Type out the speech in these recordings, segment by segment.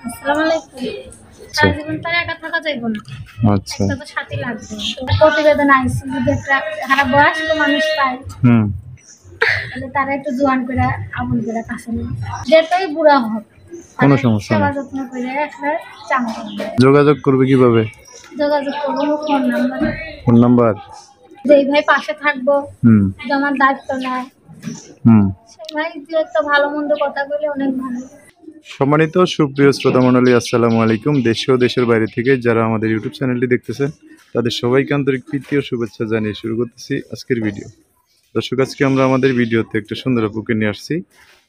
আসসালামু আলাইকুম। সারা জীবন তো আর একা থাকা যাইব না। আচ্ছা। একটা তো সাথী লাগবে। প্রতিবেদন আইছে যদি একটা সারা বয়স্ক মানুষ পায় হুম। তাহলে তারা একটু জোয়ান করে আবুল করে কাছে নেবে। যেটাই বুড়া হোক কোনো তাদের সমস্যা সেবা নেই। যত্ন করে একটা চাং করবে। যোগাযোগ করবে কিভাবে? যোগাযোগ করবো ফোন নাম্বার। Phone number? যেই ভাই পাশে থাকবো, হুম। যে আমার দায়িত্ব নেয়, হুম। সেই ভাই যে একটা ভালো মন্দ কথা বলে অনেক ভালো। সম্মানিত সুপ্রিয় শ্রোতা মণ্ডলী, আসসালামু আলাইকুম। দেশে ও দেশের বাইরে থেকে যারা আমাদের ইউটিউব চ্যানেলটি দেখতেছেন তাদের সবাইকে আন্তরিক প্রীতি ও শুভেচ্ছা জানিয়ে শুরু করতেছি আজকের ভিডিও। দর্শক, আজকে আমরা আমাদের ভিডিওতে একটা সুন্দর আপুকে নিয়ে আসছি।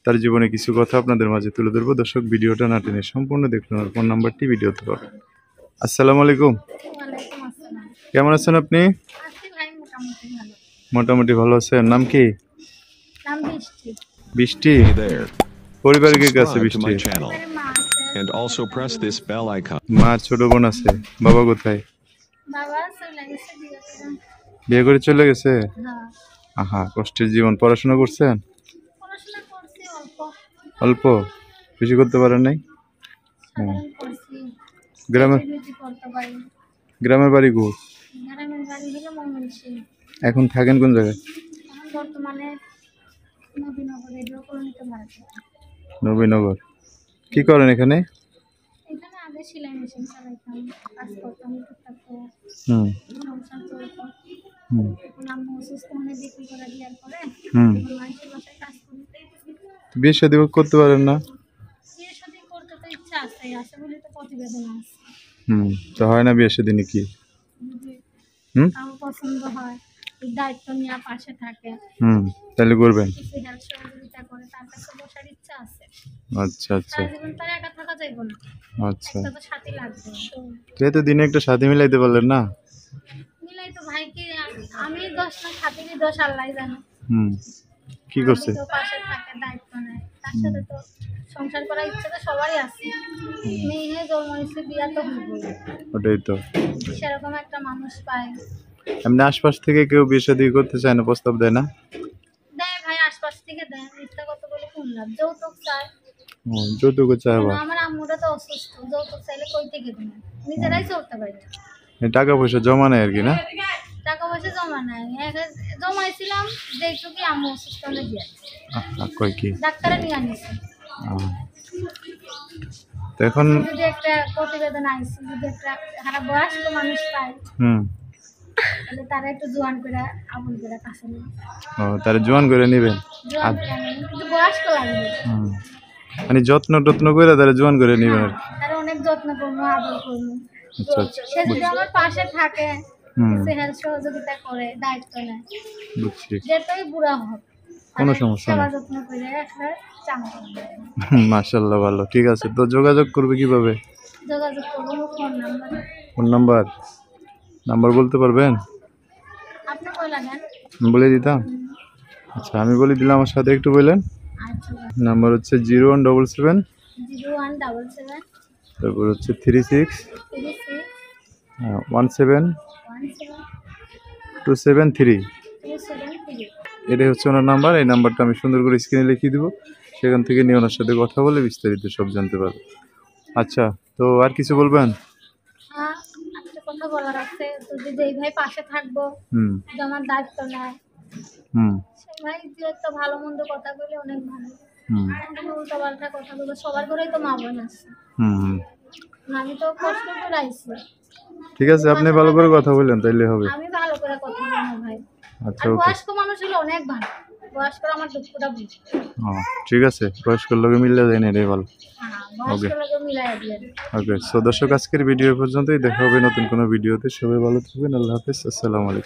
তার জীবনে কিছু কথা আপনাদের মাঝে তুলে ধরবো। দর্শক, ভিডিওটা না টেনে সম্পূর্ণ দেখুন আর ফোন নাম্বারটি ভিডিওতে পাবেন। আসসালামু আলাইকুম। ওয়ালাইকুম আসসালাম। কেমন আছেন আপনি? আছি ভাই মোটামুটি ভালো। মোটামুটি ভালো আছেন। নাম কি? নাম বৃষ্টি। বৃষ্টি। Hey there. পরিবারে কে কে আছে Subscribe to বৃষ্টি? my channel পরিবারে মা আছে, and ছোট also press বোন। this bell icon. মা, ছোট বোন আছে। বাবা কোথায়? বাবা চলে গেছে বিয়ে করে। বিয়ে করে চলে গেছে? হ্যাঁ, আহা, কষ্টের জীবন। পড়াশোনা করছেন? পড়াশোনা করছি অল্প, অল্প? বেশি করতে পারেন নাই? সাধারণ করছি। গ্রামের কেজি করতে পারি। গ্রামের বাড়ি গো? গ্রামের বাড়ি হলো ময়মনসিংহ। এখন থাকেন কোন জায়গায়? এখন বর্তমানে নবীনগর রেডিও কলোনিতে ভাড়া থাকি। নবীনগর। কি করেন এখানে? এখানে আগে সেলাই মেশিন চালাইতাম, কাজ করতাম টুকটাক করে, হুম। সংসার চলতো। হুম। এখন আম্মু অসুস্থ হয়ে বিক্রি করে দেওয়ার পরে হুম। এখন মানুষের বাসায় কাজ করি। বিয়ে শাদী করতে পারেন না? বিয়ে শাদী করতে তো ইচ্ছা আছে, আছে বলে তো প্রতিবেদন আছে। হুম। তো হয় না বিয়ে শাদী নাকি? যদি হুম। কারো পছন্দ হয়, এই দায়িত্ব নিয়ে পাশে থাকে, হুম। তাহলে করবেন? কিছু হেল্প সহযোগিতা করে, তার কাছে বসার ইচ্ছা আছে। আচ্ছা আচ্ছা। সারা জীবন তো আর একা থাকা যাইব না। আচ্ছা। একটা তো সাথী লাগবে। তো এত দিনে একটা সাথী মিলাইতে পারলেন না? মিলাই তো ভাই কি আমি দোষ না, সাথীরই দোষ, আল্লাহ জানে। হুম। কি করছে? আমি তো পাশে থাকে, দায়িত্ব নেয়, তার সাথে তো সংসার করার ইচ্ছা তো সবারই আছে। মেয়ে জন্ম হয়েছে, বিয়া তো হইবই। ওটাই তো। সেরকম একটা মানুষ পায়। এমনি আশপাশ থেকে কেউ বিয়ে শাদী করতে চায় না, প্রস্তাব দেয় না? দেয় ভাই, আশপাশ থেকে দেয়, মিথ্যা কথা বলে কোন লাভ। যৌতুক চায়। যৌতুক চায় কেন, আবার? আমার আম্মুটা তো অসুস্থ, যৌতুক চাইলে কই থেকে দিবে? নিজেরাই চলতে পারি না। টাকা পয়সা জমা নেয় আর কি, না? টাকা পয়সা জমা নাই, জমাইছিলাম যেটুকুই আম্মু অসুস্থ হলে দিয়ে কয় কি? ডাক্তারে নিয়ে আনিছে। আহ, তো এখন যদি একটা প্রতিবেদন আইছে যদি একটা সারা বয়স্ক মানুষ পায় হুম। তাহলে তারা একটু জোয়ান করে আবুল করে কাছে নেবে। ও, তারা জোয়ান করে নেবেন? জোয়ান করে আনবেন, কিন্তু বয়স্ক লাগবে। হুম। মানে যত্ন টত্ন করে তারা জোয়ান করে নেবেন আর কি। তারা অনেক যত্ন করবো, আদর করবো। আচ্ছা আচ্ছা, সে যদি আমার পাশে থাকে, হুম। কিছু হেল্প সহযোগিতা করে, দায়িত্ব নেয়, বুঝছি। যেটাই বুড়া হোক কোনো তাদের সমস্যা সেবা নেই। যত্ন করে একটা চাং করবে। মাশাল্লাহ, ভালো। ঠিক আছে, তো যোগাযোগ করবে কিভাবে? যোগাযোগ করবো phone number. Phone number? Number বলতে পারবেন? আপনি কই লাগেন? বলে দিতাম। আচ্ছা, আমি বলে দিলাম, আমার সাথে একটু বললেন। আচ্ছা, নাম্বার হচ্ছে 0177, 0177 তারপর হচ্ছে 36 36 17 17 273। 273। এটাই হচ্ছে ওনার নাম্বার। এই নাম্বারটা আমি সুন্দর করে স্ক্রিনে লিখিয়ে দিব, সেখান থেকে নিয়ে ওনার সাথে কথা বলে বিস্তারিত সব জানতে পারবো। আচ্ছা, তো আর কিছু বলবেন? একটা কথা বলার আছে, যদি যেই ভাই পাশে থাকবো, হুম। যে আমার দায়িত্ব নেয়, হুম। সেই ভাই যে একটা ভালো মন্দ কথা বলে অনেক ভালো। হুম। উল্টো পাল্টা কথা বলে, সবার ঘরেই তো মা বোন আছে। হুম। হুম। আমি তো কষ্ট করে আইছি। ঠিক আছে, আপনি ভালো করে কথা বললেন তাইলে হবে। আমি ভালো করে কথা বলবো ভাই। আচ্ছা, আর ওকে। বয়স্ক মানুষ হলে অনেক ভালো, বয়স্ক আমার দুঃখটা বুঝে। ঠিক আছে, বয়স্কর লোকে মিললে যায় না, এটাই ভালো। বয়স্ক লোকে মিলাই দিলেন। ওকে, সো দর্শক, আজকের ভিডিও পর্যন্তই। দেখা হবে নতুন কোনো ভিডিওতে। সবাই ভালো থাকবেন। আল্লাহ হাফেজ। আসসালামু আলাইকুম।